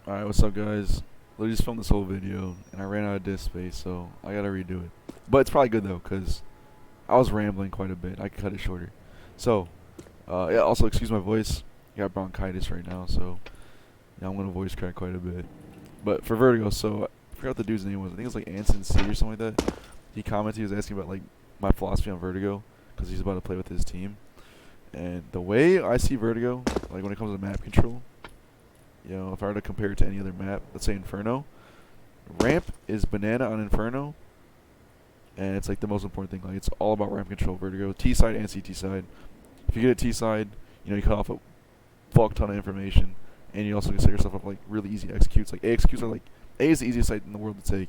Alright, what's up, guys? Literally just filmed this whole video, and I ran out of disk space, so I gotta redo it. But it's probably good, though, because I was rambling quite a bit. I could cut it shorter. So, yeah, also, excuse my voice. I got bronchitis right now, so yeah, I'm gonna voice crack quite a bit. But for Vertigo, so I forgot what the dude's name was. I think it was like Anson C or something like that. He commented, he was asking about, like, my philosophy on Vertigo, because he's about to play with his team. And the way I see Vertigo, like, when it comes to map control, if I were to compare it to any other map, let's say Inferno, ramp is banana on Inferno, and it's like the most important thing. Like, it's all about ramp control, Vertigo, T side and CT side. If you get a T side, you cut off a fuck ton of information, and you also can set yourself up like really easy executes. Like A executes are like A is the easiest site in the world to take.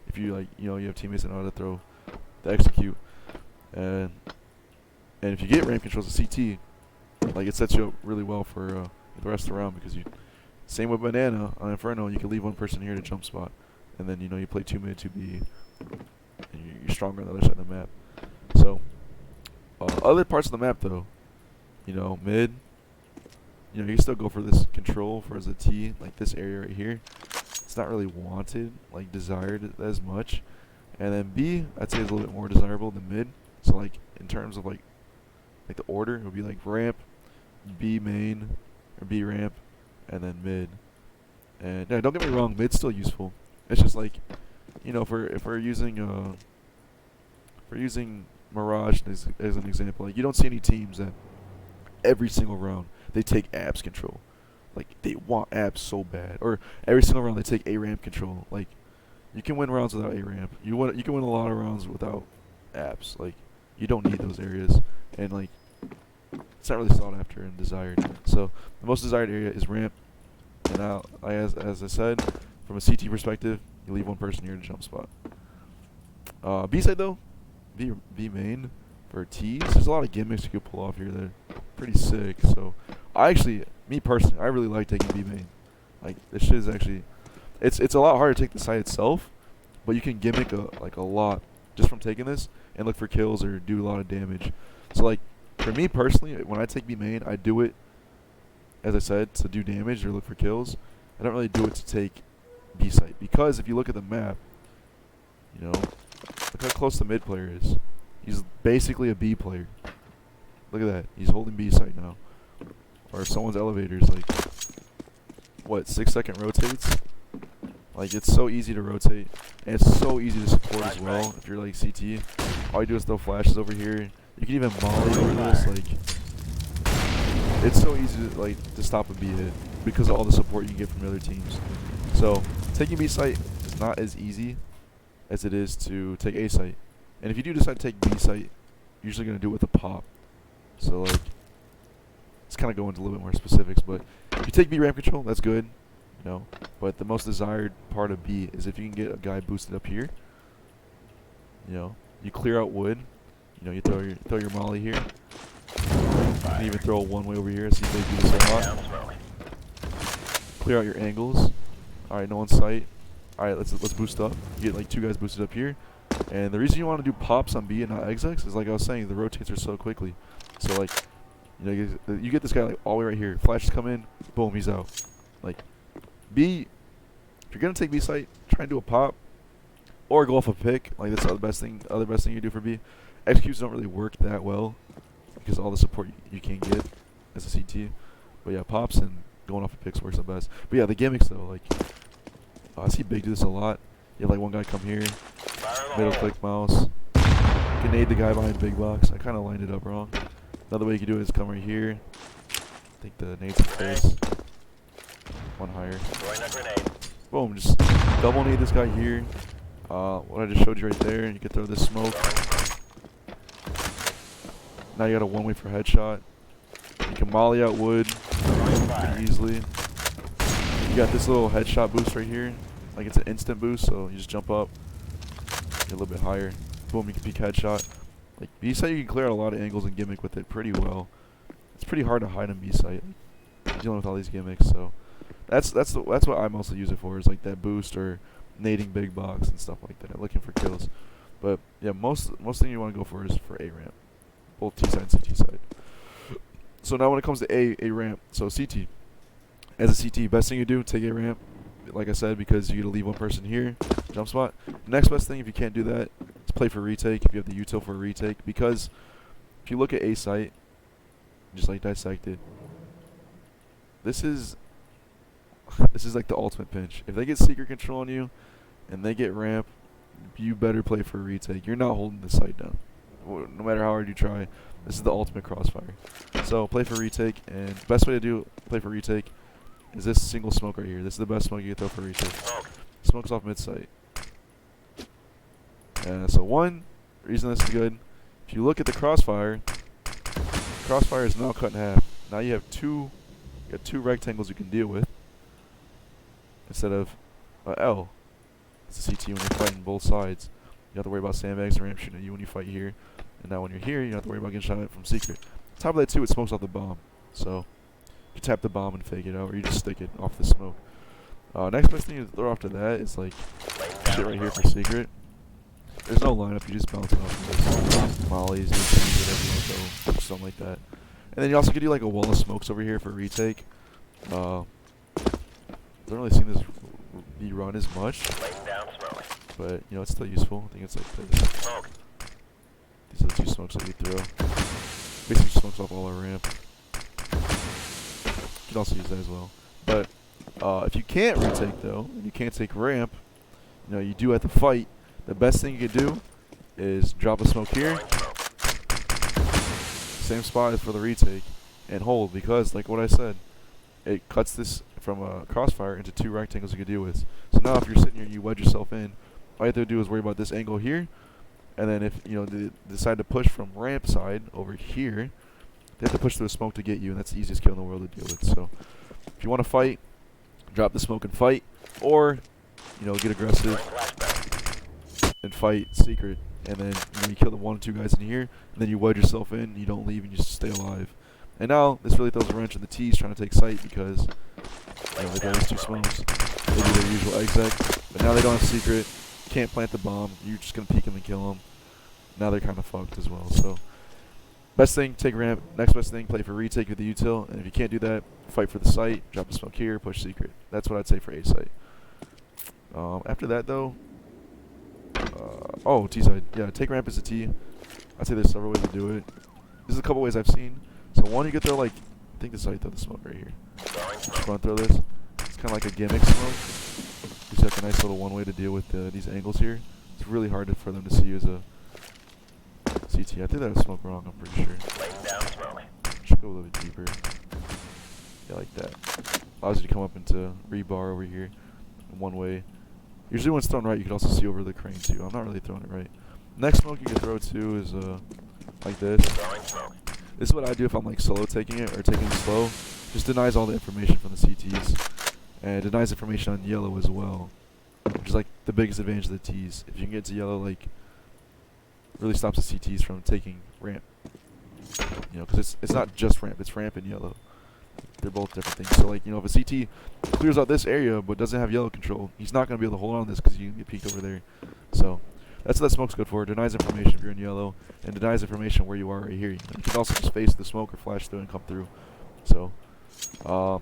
If you you have teammates that know how to throw the execute, and if you get ramp controls at CT, like it sets you up really well for the rest of the round because you. Same with banana on Inferno, you can leave one person here to jump spot, and then you play 2 mid, 2 B, and you're stronger on the other side of the map. So other parts of the map though, mid, you can still go for this control for as a T, like this area right here. It's not really wanted, like desired as much, and then B I'd say is a little bit more desirable than mid. So like in terms of like the order, it would be like ramp, B main, or B ramp, and then mid. And yeah, don't get me wrong, mid's still useful. It's just like, if we're using Mirage as an example, like you don't see any teams that every single round they take abs control. Like they want abs so bad, or every single round they take A ramp control. Like you can win rounds without A ramp. You can win a lot of rounds without abs. Like you don't need those areas, and like it's not really sought after and desired. So the most desired area is ramp. And now, as I said, from a CT perspective, you leave one person here to jump spot. B side though, B main for T's. There's a lot of gimmicks you could pull off here that are pretty sick. So me personally, I really like taking B main. Like this shit is actually, it's a lot harder to take the side itself, but you can gimmick a lot just from taking this and look for kills or do a lot of damage. So like for me personally, when I take B main, I do it, as I said, to do damage or look for kills. I don't really do it to take B site because if you look at the map, look how close the mid player is. He's basically a B player. Look at that. He's holding B site now. Or someone's elevator's like, what, 6-second rotates? Like, it's so easy to rotate. And it's so easy to support as well if you're like CT. All you do is throw flashes over here. You can even molly over this. Like, it's so easy to stop a B hit because of all the support you can get from other teams. So taking B site is not as easy as it is to take A site. And if you do decide to take B site, you're usually going to do it with a pop. So like, let's kind of go into a little bit more specifics. But if you take B ramp control, that's good. But the most desired part of B is if you can get a guy boosted up here. You clear out wood. You throw your molly here. You can even throw a one-way over here. See if they do this a lot. Clear out your angles. All right, no one's sight. All right, let's boost up. You get like 2 guys boosted up here. And the reason you want to do pops on B and not execs is like I was saying, the rotates are so quickly. So like, you get this guy like all the way right here. Flashes come in, boom, he's out. Like B, if you're gonna take B site, try and do a pop, or go off a pick. Like that's the other best thing you do for B. Executes don't really work that well because of all the support you can get as a CT. But yeah, pops and going off of picks works the best. But yeah, the gimmicks though, like I see Big do this a lot. You have like one guy come here, middle click mouse, grenade the guy behind big box. I kind of lined it up wrong. Another way you can do it is come right here. I think the nade's in face. One higher. Boom, just double nade this guy here. What I just showed you right there. You can throw this smoke. Now you got a one-way for headshot. You can molly out wood pretty easily. You got this little headshot boost right here. Like it's an instant boost, so you just jump up, get a little bit higher. Boom, you can peek headshot. Like B site, you can clear out a lot of angles and gimmick with it pretty well. It's pretty hard to hide on B site, dealing with all these gimmicks. So that's what I mostly use it for, is like that boost or nading big box and stuff like that, looking for kills. But yeah, most thing you want to go for is for A ramp, both T side and CT side. So now when it comes to A ramp, so CT, as a CT, best thing you do, take A ramp, like I said, because you get to leave one person here, jump spot. Next best thing, if you can't do that, is play for retake. If you have the util for a retake, because if you look at A site, just like dissect it, this is like the ultimate pinch. If they get secret control on you, and they get ramp, you better play for a retake. You're not holding the site down, no matter how hard you try. This is the ultimate crossfire. So play for retake, and the best way to play for retake is this single smoke right here. This is the best smoke you can throw for retake. Smokes off mid site. So one reason this is good, if you look at the crossfire is now cut in half. Now you have two rectangles you can deal with instead of L. It's a CT when you're fighting both sides. You have to worry about sandbags and ramp shooting at you when you fight here. And now when you're here, you don't have to worry about getting shot at from secret. On top of that too, it smokes off the bomb. So you tap the bomb and fake it out, or you just stick it off the smoke. Next best thing to throw after that is like shit right here for secret. There's no lineup, you just bounce it off of this. Mollies, whatever you want to go, something like that. And then you also could do like a wall of smokes over here for retake. Don't really seen this be run as much, but you know it's still useful. I think it's like this. These are the two smokes that we throw. Basically smokes off all our ramp. You can also use that as well. But if you can't retake though, and you can't take ramp, you know you do have to fight. The best thing you could do is drop a smoke here, same spot as for the retake, and hold, because like what I said, it cuts this from a crossfire into two rectangles you could deal with. So now if you're sitting here and you wedge yourself in, all you have to do is worry about this angle here, and then if you know they decide to push from ramp side over here, they have to push through the smoke to get you, and that's the easiest kill in the world to deal with. So if you want to fight, drop the smoke and fight, or you know get aggressive and fight secret, and then you kill the 1 or 2 guys in here, and then you wedge yourself in, you don't leave, and you just stay alive. And now this really throws a wrench in the T's trying to take site, because you know, they got these 2 smokes. They do their usual exec, but now they don't have secret, can't plant the bomb, you're just going to peek them and kill them. Now they're kind of fucked as well. So best thing, take ramp. Next best thing, play for retake with the util, and if you can't do that, fight for the site, drop the smoke here, push secret. That's what I'd say for A site. After that though, T side. Yeah, take ramp as a T. I'd say there's several ways to do it. There's a couple ways I've seen. So one, you could throw like, I think this is how you throw the smoke right here. Just run throw this. It's kind of like a gimmick smoke. Just like a nice little one way to deal with these angles here. It's really hard for them to see you as a CT. I think that was smoke wrong, I'm pretty sure. Should go a little bit deeper. Yeah, like that. Allows you to come up into rebar over here in one way. Usually when it's thrown right, you can also see over the crane too. I'm not really throwing it right. Next smoke you can throw too is like this. This is what I do if I'm like solo taking it or taking it slow. Just denies all the information from the CTs. And it denies information on yellow as well. Which is like the biggest advantage of the T's. If you can get to yellow, like, really stops the CTs from taking ramp. You know, because it's not just ramp, it's ramp and yellow. They're both different things. So like, you know, if a CT clears out this area but doesn't have yellow control, he's not going to be able to hold on to this because you can get peeked over there. So that's what that smoke's good for. It denies information if you're in yellow, and denies information where you are right here. You can also just face the smoke or flash through and come through. So the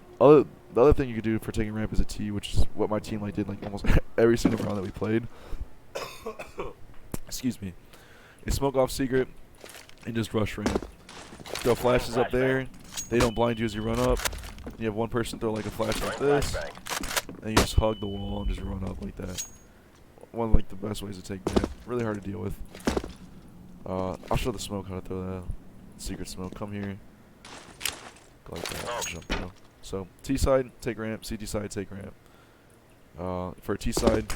other thing you could do for taking ramp is a T, which is what my team like did like almost every single round that we played. Excuse me. You smoke off secret and just rush ramp. Throw flashes up there. They don't blind you as you run up. You have one person throw like a flash like this, and you just hug the wall and just run up like that. One of like the best ways to take ramp. Really hard to deal with. I'll show the smoke how to throw that secret smoke. Come here. Go like that. Jump down. So T side, take ramp. CT side, take ramp. For a T side,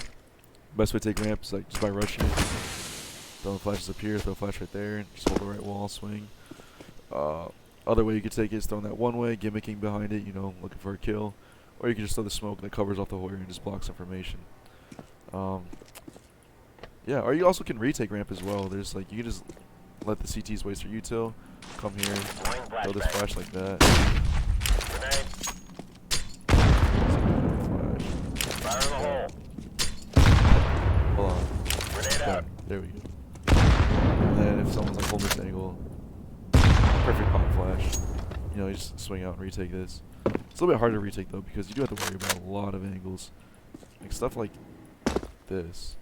best way to take ramp is like just by rushing it. Throwing flashes up here, throw a flash right there, just hold the right wall, swing. Other way you could take it is throwing that one way, gimmicking behind it, you know, looking for a kill. Or you can just throw the smoke that covers off the Hoyer and just blocks information. Yeah, or you also can retake ramp as well. There's like, you can just let the CTs waste their util, come here, throw this flash like that. Hold on. Okay, there we go. And then if someone's like holding this angle, perfect pop flash. You know, you just swing out and retake this. It's a little bit harder to retake though because you do have to worry about a lot of angles. like stuff like this,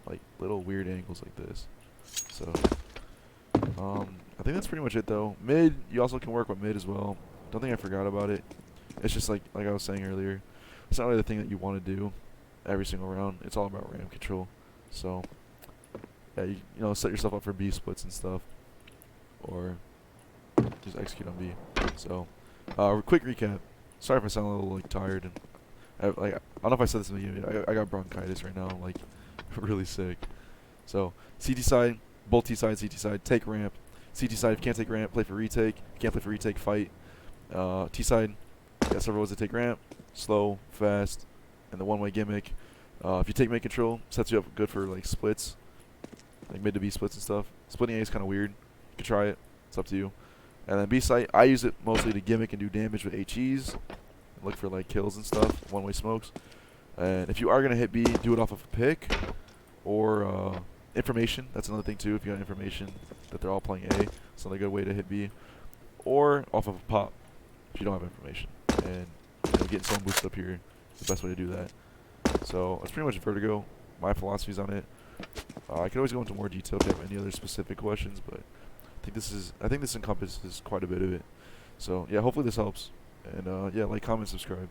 like little weird angles like this. So I think that's pretty much it though. Mid, you also can work with mid as well. Don't think I forgot about it. It's just like I was saying earlier, it's not really the thing that you want to do every single round. It's all about RAM control. So yeah, you know, set yourself up for B splits and stuff, or just execute on B. So quick recap. Sorry if I sound a little like tired and I don't know if I said this in the beginning. I got bronchitis right now. I'm like really sick. So CT side, both T side, CT side, take ramp. CT side, if you can't take ramp, play for retake. If you can't play for retake, fight. T side, got several ways to take ramp. Slow, fast, and the one-way gimmick. If you take mid control, sets you up good for like splits, like mid to B splits and stuff. Splitting A is kind of weird. You can try it. It's up to you. And then B site, I use it mostly to gimmick and do damage with HEs. Look for like kills and stuff, one-way smokes. And if you are gonna hit B, do it off of a pick or information. That's another thing too. If you got information that they're all playing A, it's another good way to hit B. Or off of a pop if you don't have information. And you know, getting someone boosted up here is the best way to do that. So that's pretty much Vertigo. My philosophies on it. I can always go into more detail if you have any other specific questions, but I think this encompasses quite a bit of it. So yeah, hopefully this helps. And yeah, like, comment, subscribe.